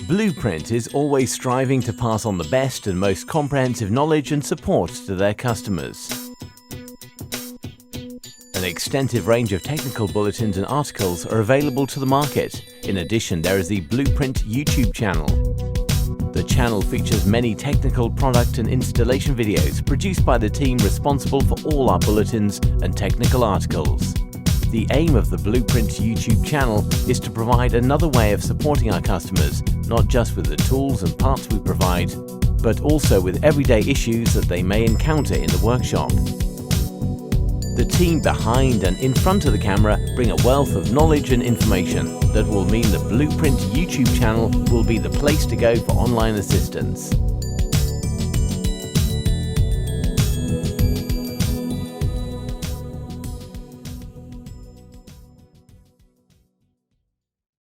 Blueprint is always striving to pass on the best and most comprehensive knowledge and support to their customers. An extensive range of technical bulletins and articles are available to the market. In addition, there is the Blueprint YouTube channel. The channel features many technical product and installation videos produced by the team responsible for all our bulletins and technical articles. The aim of the Blueprint YouTube channel is to provide another way of supporting our customers, not just with the tools and parts we provide, but also with everyday issues that they may encounter in the workshop. The team behind and in front of the camera bring a wealth of knowledge and information that will mean the Blueprint YouTube channel will be the place to go for online assistance.